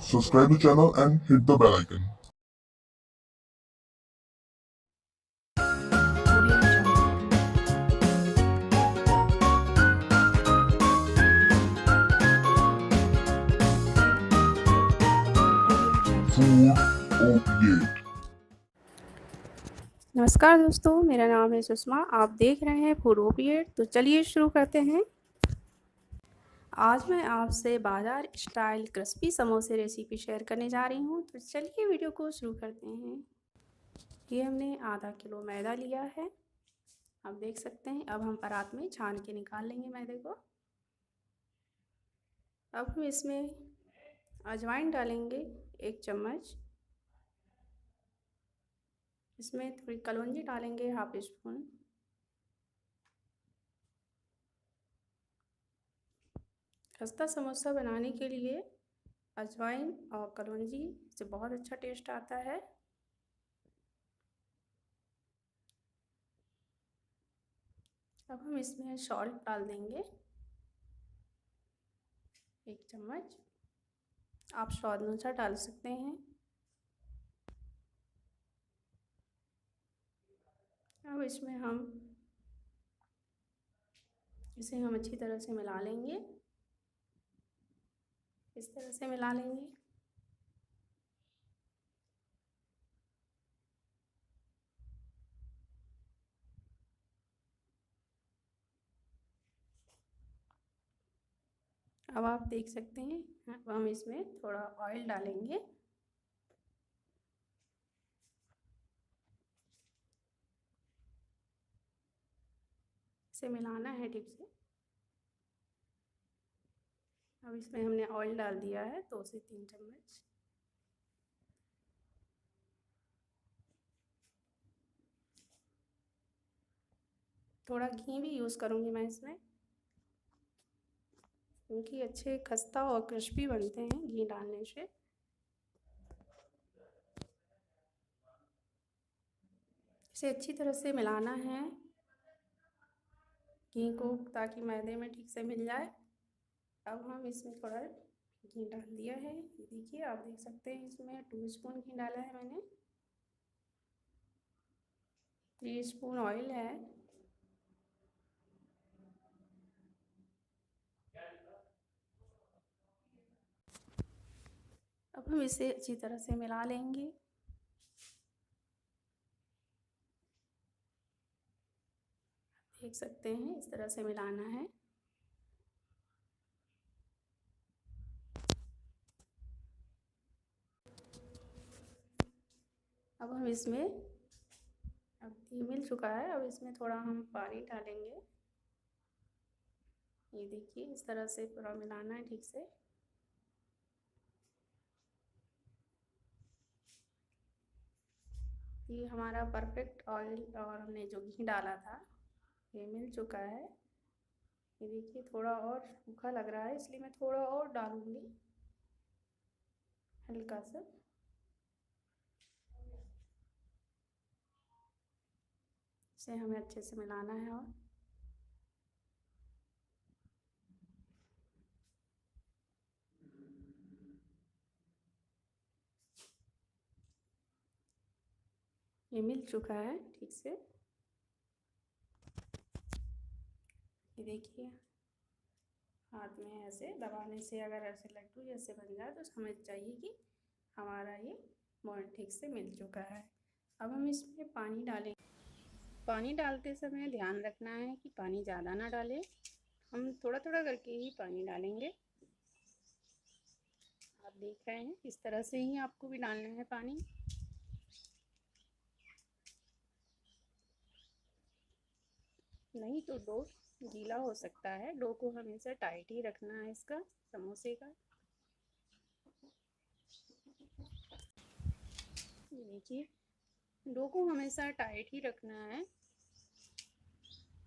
subscribe the channel and hit the bell icon. Food opiate. नमस्कार दोस्तों, मेरा नाम है सुषमा। आप देख रहे हैं फूड ओपिएट। तो चलिए शुरू करते हैं। आज मैं आपसे बाज़ार स्टाइल क्रिस्पी समोसे रेसिपी शेयर करने जा रही हूं। तो चलिए वीडियो को शुरू करते हैं। ये हमने आधा किलो मैदा लिया है, आप देख सकते हैं। अब हम परात में छान के निकाल लेंगे मैदे को। अब हम इसमें अजवाइन डालेंगे 1 चम्मच। इसमें थोड़ी कलौंजी डालेंगे ½ स्पून। खस्ता समोसा बनाने के लिए अजवाइन और कलौंजी से बहुत अच्छा टेस्ट आता है। अब हम इसमें सॉल्ट डाल देंगे 1 चम्मच। आप स्वाद अनुसार डाल सकते हैं। अब इसमें इसे हम अच्छी तरह से मिला लेंगे। इस तरह से मिला लेंगे। अब आप देख सकते हैं। अब हम इसमें थोड़ा ऑयल डालेंगे। इसे मिलाना है ठीक से। अब इसमें हमने ऑयल डाल दिया है 2 से 3 चम्मच। थोड़ा घी भी यूज़ करूँगी मैं इसमें, क्योंकि अच्छे खस्ता और क्रिस्पी बनते हैं घी डालने से। इसे अच्छी तरह से मिलाना है घी को, ताकि मैदे में ठीक से मिल जाए। अब हम इसमें थोड़ा घी डाल दिया है। देखिए, आप देख सकते हैं इसमें 2 स्पून घी डाला है मैंने। 3 स्पून ऑयल है। अब हम इसे अच्छी तरह से मिला लेंगे। देख सकते हैं इस तरह से मिलाना है। अब हम इसमें, अब ये मिल चुका है, अब इसमें थोड़ा हम पानी डालेंगे। ये देखिए, इस तरह से पूरा मिलाना है ठीक से। ये हमारा परफेक्ट ऑयल और हमने जो घी डाला था ये मिल चुका है। ये देखिए, थोड़ा और सूखा लग रहा है, इसलिए मैं थोड़ा और डालूंगी, हल्का सा। इसे हमें अच्छे से मिलाना है। और ये मिल चुका है ठीक से। ये देखिए, हाथ में ऐसे दबाने से अगर ऐसे लड्डू जैसे बन जाए तो समझ चाहिए कि हमारा ये मोल्ड ठीक से मिल चुका है। अब हम इसमें पानी डालें। पानी डालते समय ध्यान रखना है कि पानी ज़्यादा ना डालें। हम थोड़ा थोड़ा करके ही पानी डालेंगे। आप देख रहे हैं, इस तरह से ही आपको भी डालना है पानी। नहीं तो डो गीला हो सकता है। डो को हमेशा टाइट ही रखना है इसका, समोसे का। देखिए, डो को हमेशा टाइट ही रखना है,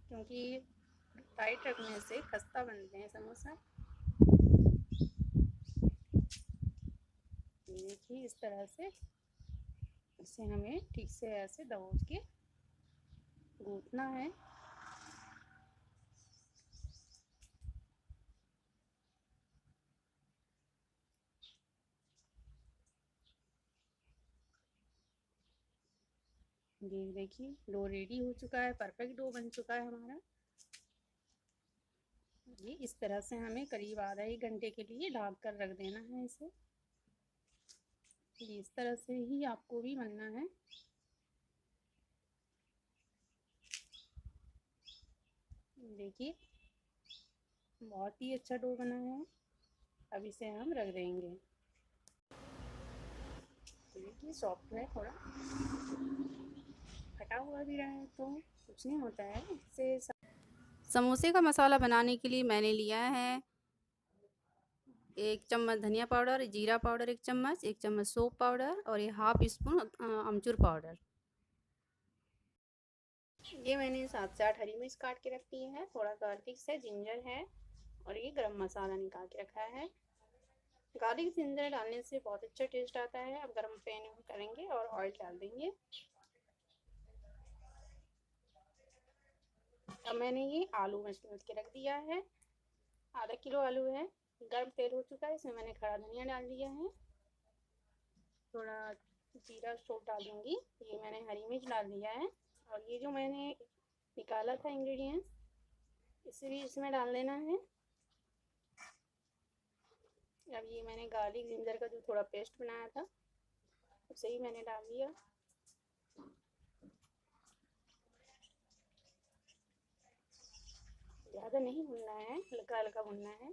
क्योंकि टाइट रखने से खस्ता बनते हैं समोसा। देखिए, इस तरह से इसे हमें ठीक से ऐसे दबोच के गूंथना है। ये देखिए डो रेडी हो चुका है, परफेक्ट डो बन चुका है हमारा। ये इस तरह से हमें करीब आधा 1 घंटे के लिए ढक कर रख देना है इसे। ये इस तरह से ही आपको भी बनना है। देखिए बहुत ही अच्छा डो बना है। अब इसे हम रख देंगे। तो देखिए सॉफ्ट है, थोड़ा फटा हुआ भी रहा है तो कुछ नहीं होता है इससे। समोसे का मसाला बनाने के लिए मैंने लिया है 1 चम्मच धनिया पाउडर, जीरा पाउडर 1 चम्मच सोप पाउडर और ये हाफ स्पून अमचूर पाउडर। ये मैंने 7 से 8 हरी मिर्च काट के रखी है, थोड़ा गार्लिक है, जिंजर है और ये गरम मसाला निकाल के रखा है। गार्लिक जिंजर डालने से बहुत अच्छा टेस्ट आता है। अब गरम पैन करेंगे और ऑयल डाल देंगे। अब मैंने ये आलू मसलूट के रख दिया है, आधा किलो आलू है। गर्म तेल हो चुका है, इसमें मैंने खड़ा धनिया डाल दिया है, थोड़ा जीरा सौंफ डालूंगी। ये मैंने हरी मिर्च डाल दिया है और ये जो मैंने निकाला था इंग्रेडिएंट्स इसे भी इसमें डाल देना है। अब ये मैंने गार्लिक जिंजर का जो थोड़ा पेस्ट बनाया था उसे ही मैंने डाल दिया। ज़्यादा नहीं भुनना है, हल्का हल्का भुनना है।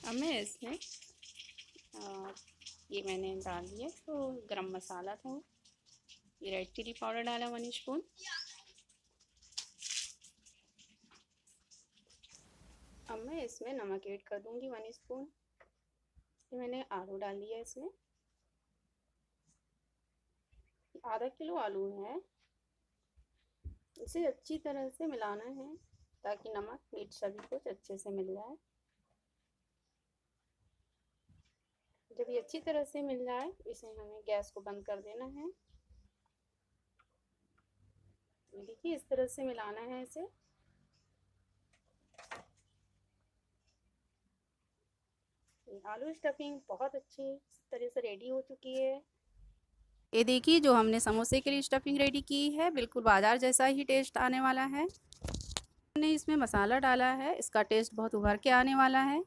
अब मैं इसमें ये मैंने डाल दिया तो गरम मसाला था, ये रेड चिली पाउडर डाला 1 स्पून। अब मैं इसमें नमक ऐड कर दूंगी 1 स्पून। ये मैंने आलू डाल दिया इसमें, आधा किलो आलू है। इसे अच्छी तरह से मिलाना है ताकि नमक मिर्च सभी कुछ अच्छे से मिल जाए। जब ये अच्छी तरह से मिल जाए इसे हमें गैस को बंद कर देना है। देखिए इस तरह से मिलाना है इसे। आलू स्टफिंग बहुत अच्छी तरह से रेडी हो चुकी है। ये देखिए जो हमने समोसे के लिए स्टफिंग रेडी की है बिल्कुल बाजार जैसा ही टेस्ट आने वाला है। हमने इसमें मसाला डाला है, इसका टेस्ट बहुत उभर के आने वाला है।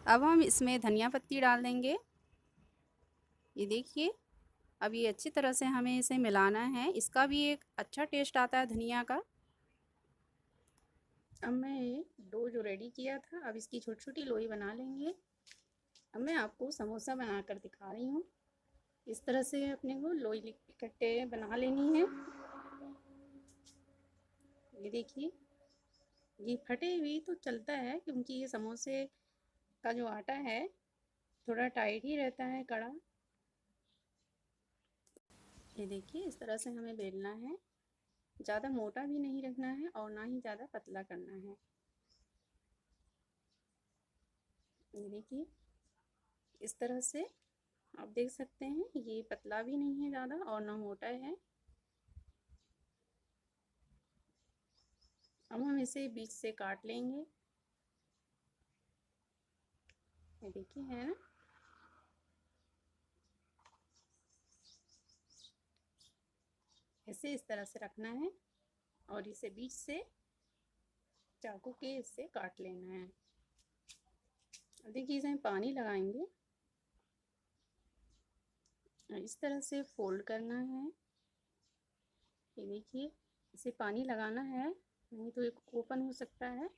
अब हम इसमें धनिया पत्ती डाल देंगे। ये देखिए अब ये अच्छी तरह से हमें इसे मिलाना है, इसका भी एक अच्छा टेस्ट आता है धनिया का। अब मैं डो जो रेडी किया था अब इसकी छोटी छोटी लोई बना लेंगे। अब मैं आपको समोसा बनाकर दिखा रही हूँ। इस तरह से अपने को लोई इकट्ठे बना लेनी है। ये देखिए ये फटे हुई तो चलता है क्योंकि ये समोसे का जो आटा है थोड़ा टाइट ही रहता है, कड़ा। ये देखिए इस तरह से हमें बेलना है, ज़्यादा मोटा भी नहीं रखना है और ना ही ज़्यादा पतला करना है। ये देखिए इस तरह से आप देख सकते हैं ये पतला भी नहीं है ज़्यादा और ना मोटा है। अब हम इसे बीच से काट लेंगे। ये देखिए है ना, इसे इस तरह से रखना है और इसे बीच से चाकू के इससे काट लेना है। देखिए इसमें पानी लगाएंगे, इस तरह से फोल्ड करना है। ये देखिए इसे पानी लगाना है नहीं तो एक ओपन हो सकता है,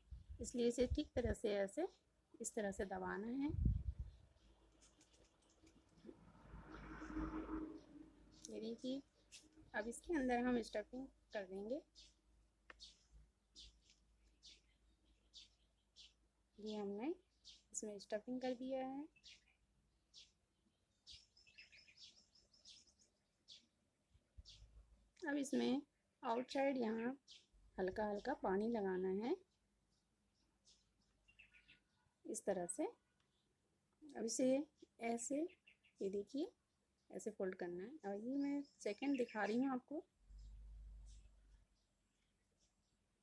इसलिए इसे ठीक तरह से ऐसे इस तरह से दबाना है। ये देखिए अब इसके अंदर हम स्टफिंग कर देंगे। ये हमने इसमें स्टफिंग कर दिया है। अब इसमें आउटसाइड यहाँ हल्का हल्का पानी लगाना है इस तरह से। अब इसे ऐसे ये देखिए ऐसे फोल्ड करना है और ये मैं सेकंड दिखा रही हूँ आपको।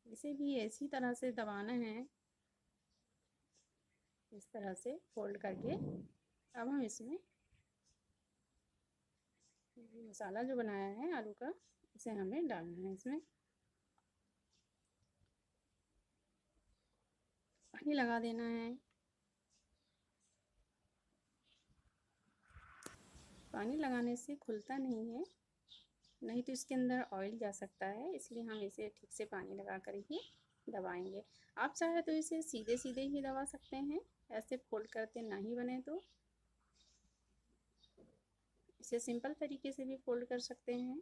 इसे भी इसी तरह से दबाना है इस तरह से फोल्ड करके अब हम इसमें मसाला जो बनाया है आलू का, इसे हमें डालना है। इसमें पानी लगा देना है। पानी लगाने से खुलता नहीं है, नहीं तो इसके अंदर ऑयल जा सकता है, इसलिए हम इसे ठीक से पानी लगा कर ही दबाएंगे। आप चाहे तो इसे सीधे सीधे ही दबा सकते हैं, ऐसे फोल्ड करते नहीं बने तो इसे सिंपल तरीके से भी फोल्ड कर सकते हैं।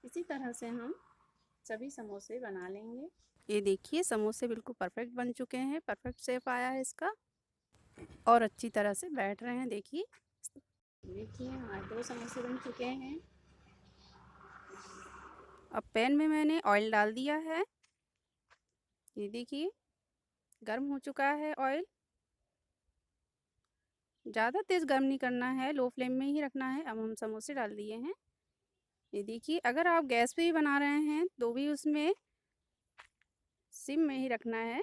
इसी तरह से हम सभी समोसे बना लेंगे। ये देखिए समोसे बिल्कुल परफेक्ट बन चुके हैं, परफेक्ट शेप आया है इसका और अच्छी तरह से बैठ रहे हैं। देखिए हमारे 2 समोसे बन चुके हैं। अब पैन में मैंने ऑयल डाल दिया है। ये देखिए गर्म हो चुका है ऑयल। ज़्यादा तेज़ गर्म नहीं करना है, लो फ्लेम में ही रखना है। अब हम समोसे डाल दिए हैं। ये देखिए अगर आप गैस पे भी बना रहे हैं तो भी उसमें सिम में ही रखना है।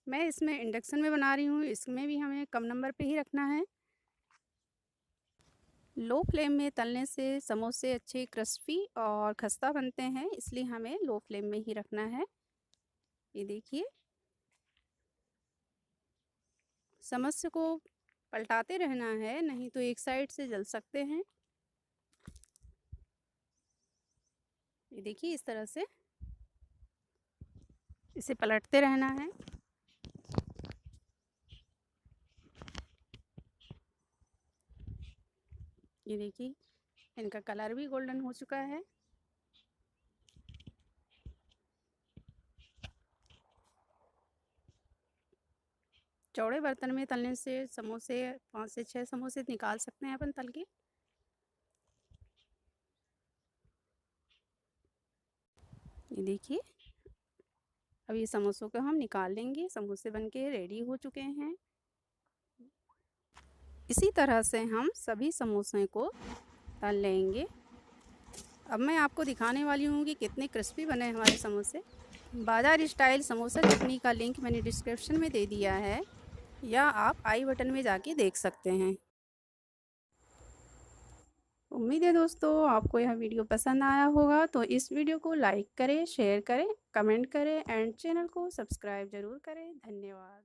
मैं इसमें इंडक्शन में बना रही हूँ, इसमें भी हमें कम नंबर पे ही रखना है। लो फ्लेम में तलने से समोसे अच्छे क्रिस्पी और खस्ता बनते हैं, इसलिए हमें लो फ्लेम में ही रखना है। ये देखिए समोसे को पलटाते रहना है, नहीं तो एक साइड से जल सकते हैं। ये देखिए इस तरह से इसे पलटते रहना है। ये देखिए इनका कलर भी गोल्डन हो चुका है। चौड़े बर्तन में तलने से समोसे 5 से 6 समोसे निकाल सकते हैं अपन तल के। ये देखिए अब ये समोसों को हम निकाल लेंगे। समोसे बनके रेडी हो चुके हैं। इसी तरह से हम सभी समोसे को तल लेंगे। अब मैं आपको दिखाने वाली हूँ कि कितने क्रिस्पी बने हमारे समोसे। बाजार स्टाइल समोसा चटनी का लिंक मैंने डिस्क्रिप्शन में दे दिया है, या आप आई बटन में जाके देख सकते हैं। उम्मीद है दोस्तों आपको यह वीडियो पसंद आया होगा, तो इस वीडियो को लाइक करें, शेयर करें, कमेंट करें एंड चैनल को सब्सक्राइब ज़रूर करें। धन्यवाद।